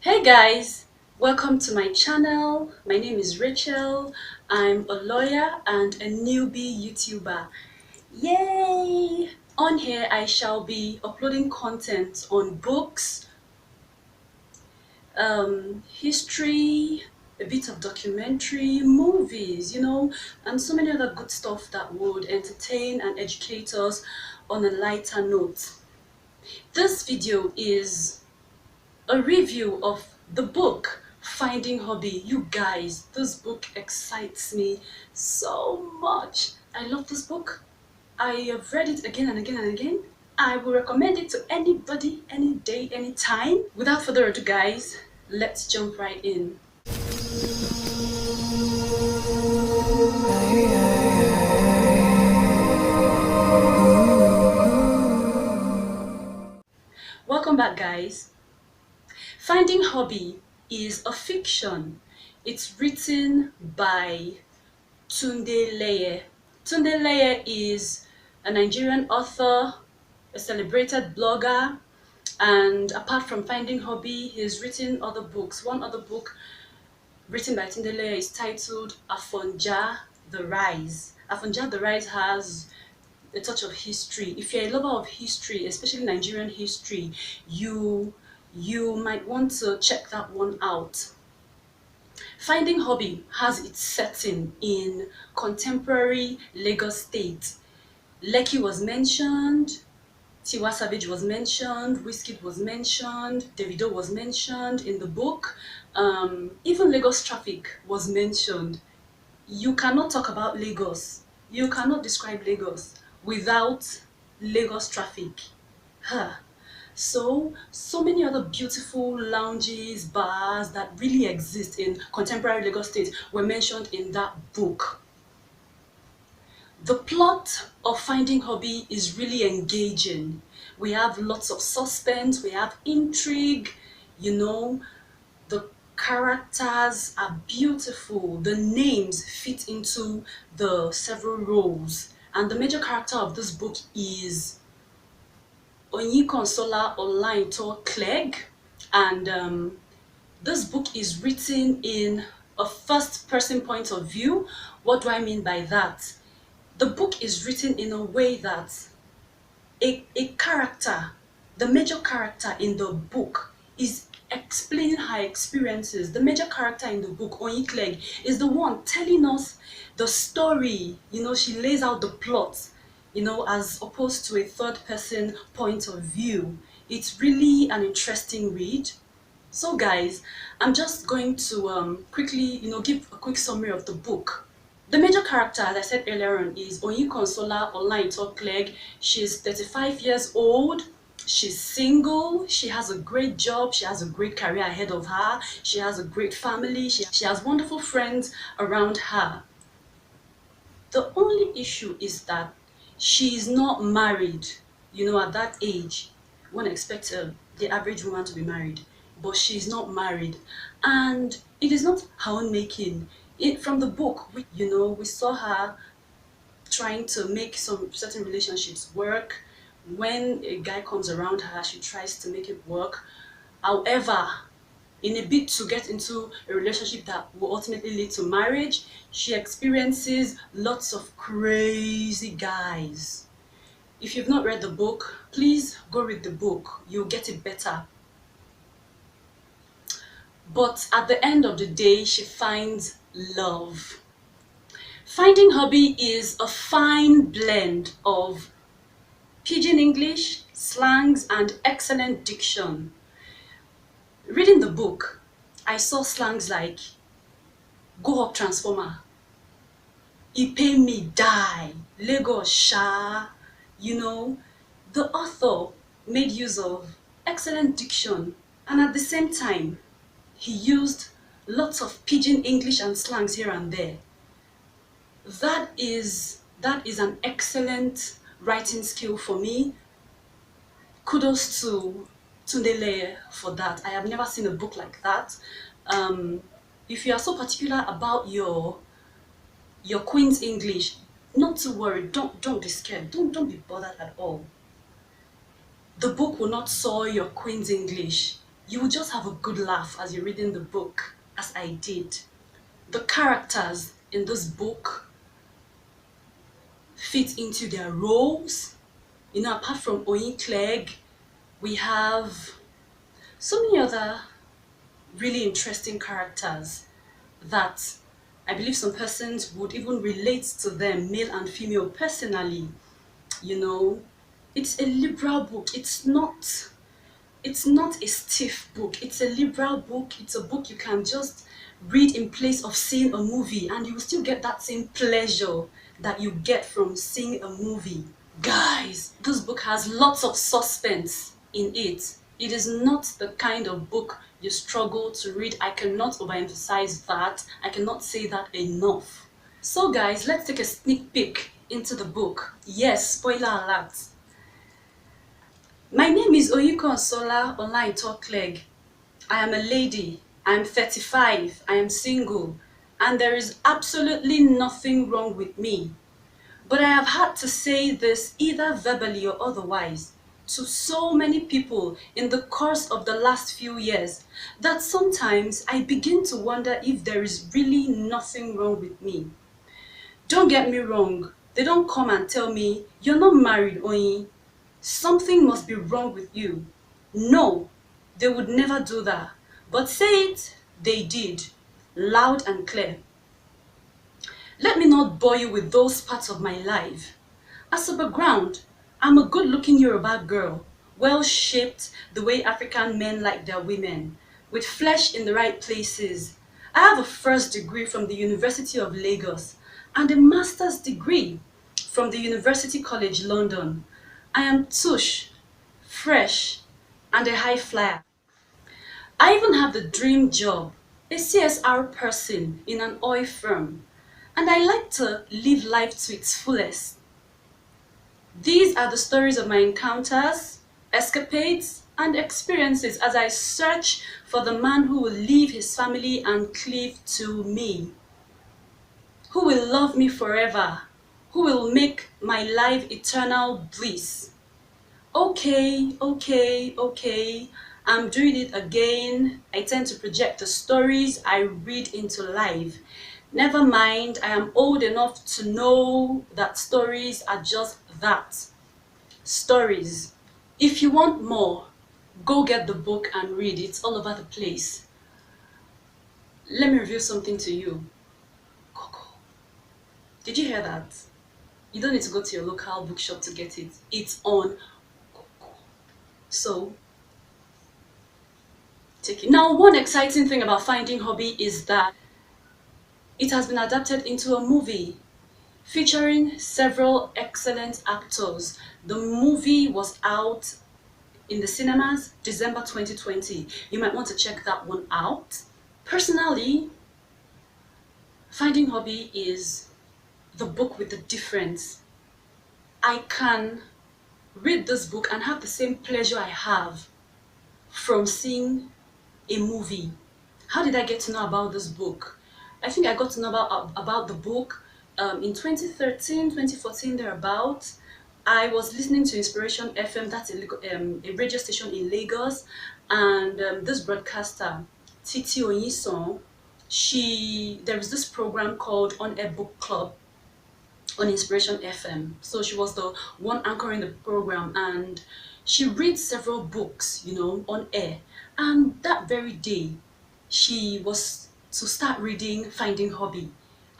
Hey guys, welcome to my channel. My name is Rachel. I'm a lawyer and a newbie YouTuber. Yay! On here I shall be uploading content on books, history, a bit of documentary, movies, and so many other good stuff that would entertain and educate us on a lighter note. This video is a review of the book Finding Hubby. You guys, this book excites me so much. I love this book. I have read it again and again and again. I will recommend it to anybody, any day, any time. Without further ado guys, let's jump right in. Welcome back guys. Finding Hubby is a fiction. It's written by Tunde Leye. Tunde Leye is a Nigerian author, a celebrated blogger, and apart from Finding Hubby, he's written other books. One other book written by Tunde Leye is titled Afonja the Rise. Afonja the Rise has a touch of history. If you're a lover of history, especially Nigerian history, you might want to check that one out. Finding Hubby has its setting in contemporary Lagos State. Lekki was mentioned, Tiwa Savage was mentioned, Wizkid was mentioned, Davido was mentioned in the book. Even Lagos traffic was mentioned. You cannot talk about Lagos. You cannot describe Lagos without Lagos traffic. Huh. So many other beautiful lounges, bars that really exist in contemporary Lagos State were mentioned in that book. The plot of Finding Hubby is really engaging. We have lots of suspense, we have intrigue, the characters are beautiful, the names fit into the several roles, and the major character of this book is Onyinkansola Olaito Clegg, and this book is written in a first-person point of view. What do I mean by that? The book is written in a way that a character, the major character in the book, is explaining her experiences. The major character in the book, Onyi Clegg, is the one telling us the story. She lays out the plot, as opposed to a third-person point of view. It's really an interesting read. So guys, I'm just going to quickly, give a quick summary of the book. The major character, as I said earlier on, is Onyinkansola Olaito Clegg. She's 35 years old. She's single. She has a great job. She has a great career ahead of her. She has a great family. She has wonderful friends around her. The only issue is that she is not married. At that age, one expects the average woman to be married, but she's not married, and it is not her own making. From the book, we saw her trying to make some certain relationships work. When a guy comes around her, she tries to make it work. However, in a bid to get into a relationship that will ultimately lead to marriage, she experiences lots of crazy guys. If you've not read the book, please go read the book. You'll get it better. But at the end of the day, she finds love. Finding Hubby is a fine blend of pidgin English, slangs, and excellent diction. Reading the book, I saw slangs like "go up transformer," "e pay me die," "Lagos sha." The author made use of excellent diction, and at the same time, he used lots of pidgin English and slangs here and there. That is an excellent writing skill for me. Kudos to Tunde Leye for that. I have never seen a book like that. If you are so particular about your Queen's English, not to worry. Don't be scared. Don't be bothered at all. The book will not soil your Queen's English. You will just have a good laugh as you're reading the book, as I did. The characters in this book fit into their roles. Apart from Oyin Clegg, we have so many other really interesting characters that I believe some persons would even relate to them, male and female, personally. You know, it's a liberal book. It's not a stiff book. It's a liberal book. It's a book you can just read in place of seeing a movie, and you will still get that same pleasure that you get from seeing a movie. Guys, this book has lots of suspense in it. It is not the kind of book you struggle to read. I cannot overemphasize that. I cannot say that enough. So guys, let's take a sneak peek into the book. Yes, spoiler alert. My name is Oyiko Sola Online Talk Leg. I am a lady. I am 35. I am single. And there is absolutely nothing wrong with me. But I have had to say this either verbally or otherwise to so many people in the course of the last few years that sometimes I begin to wonder if there is really nothing wrong with me. Don't get me wrong. They don't come and tell me, "You're not married, Oyin. Something must be wrong with you." No, they would never do that. But say it, they did, loud and clear. Let me not bore you with those parts of my life. As a background, I'm a good-looking Yoruba girl, well-shaped the way African men like their women, with flesh in the right places. I have a first degree from the University of Lagos and a master's degree from the University College London. I am tush, fresh, and a high flyer. I even have the dream job, a CSR person in an oil firm, and I like to live life to its fullest. These are the stories of my encounters, escapades, and experiences as I search for the man who will leave his family and cleave to me, who will love me forever, who will make my life eternal bliss. Okay, okay, okay. I'm doing it again. I tend to project the stories I read into life. Never mind, I am old enough to know that stories are just that. Stories. If you want more, go get the book and read. It's all over the place. Let me reveal something to you. Coco. Did you hear that? You don't need to go to your local bookshop to get it. It's on Coco. So, take it. Now, one exciting thing about Finding Hubby is that it has been adapted into a movie featuring several excellent actors. The movie was out in the cinemas December 2020. You might want to check that one out. Personally, Finding Hubby is the book with the difference. I can read this book and have the same pleasure I have from seeing a movie. How did I get to know about this book? I think I got to know about the book in 2013, 2014, thereabouts. I was listening to Inspiration FM, that's a radio station in Lagos, and this broadcaster, Titi Onyison, there is this program called On Air Book Club on Inspiration FM. So she was the one anchoring the program, and she reads several books, on air. And that very day, she was to start reading Finding Hubby.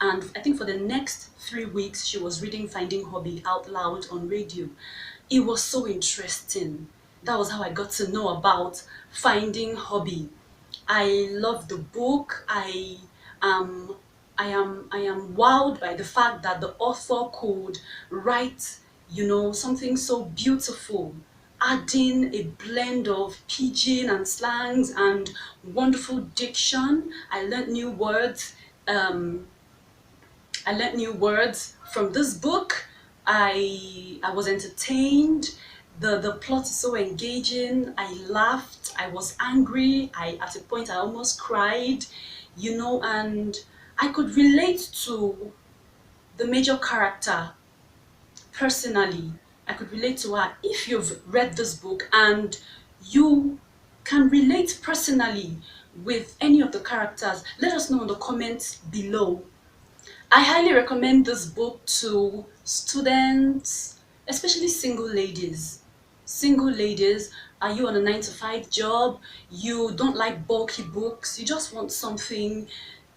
And I think for the next 3 weeks, she was reading Finding Hubby out loud on radio. It was so interesting. That was how I got to know about Finding Hubby. I love the book. Um I am wowed by the fact that the author could write, something so beautiful, adding a blend of pidgin and slangs and wonderful diction. Um, I learned new words from this book. I was entertained. The plot is so engaging. I laughed. I was angry. At a point I almost cried, and I could relate to the major character personally. I could relate to her. If you've read this book and you can relate personally with any of the characters, let us know in the comments below. I highly recommend this book to students, especially single ladies. Single ladies, are you on a 9 to 5 job? You don't like bulky books, you just want something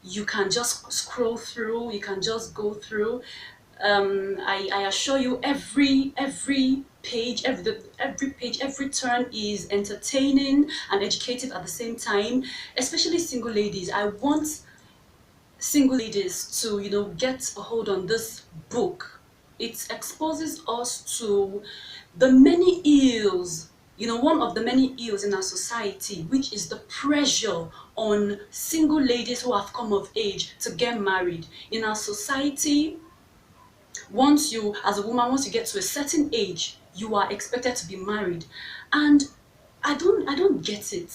you can just scroll through, you can just go through. I assure you, every page, every turn is entertaining and educative at the same time. Especially single ladies, I want single ladies to, get a hold on this book. It exposes us to the many ills, one of the many ills in our society, which is the pressure on single ladies who have come of age to get married. In our society, as a woman, once you get to a certain age, you are expected to be married. And I don't get it.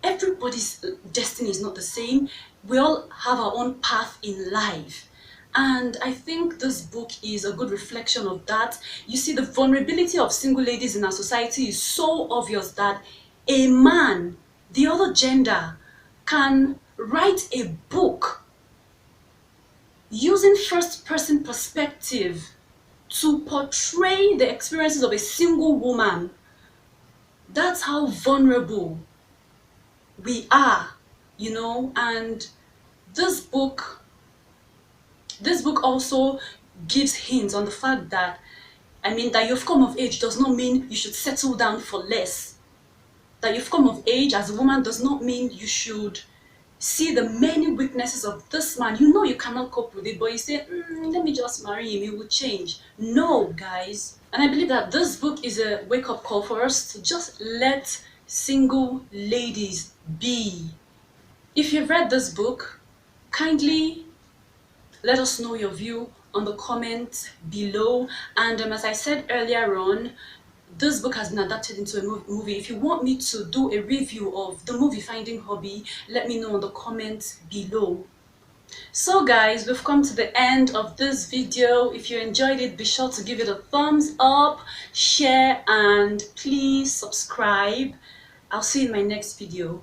Everybody's destiny is not the same. We all have our own path in life. And I think this book is a good reflection of that. You see, the vulnerability of single ladies in our society is so obvious that a man, the other gender, can write a book using first-person perspective to portray the experiences of a single woman. That's how vulnerable we are, and this book also gives hints on the fact that, that you've come of age does not mean you should settle down for less. That you've come of age as a woman does not mean you should see the many weaknesses of this man. You cannot cope with it, but you say, let me just marry him, he will change. No, guys. And I believe that this book is a wake-up call for us to just let single ladies be. If you've read this book, kindly let us know your view on the comments below. And as I said earlier on, this book has been adapted into a movie. If you want me to do a review of the movie Finding Hubby, let me know in the comments below. So guys, we've come to the end of this video. If you enjoyed it, be sure to give it a thumbs up, share, and please subscribe. I'll see you in my next video.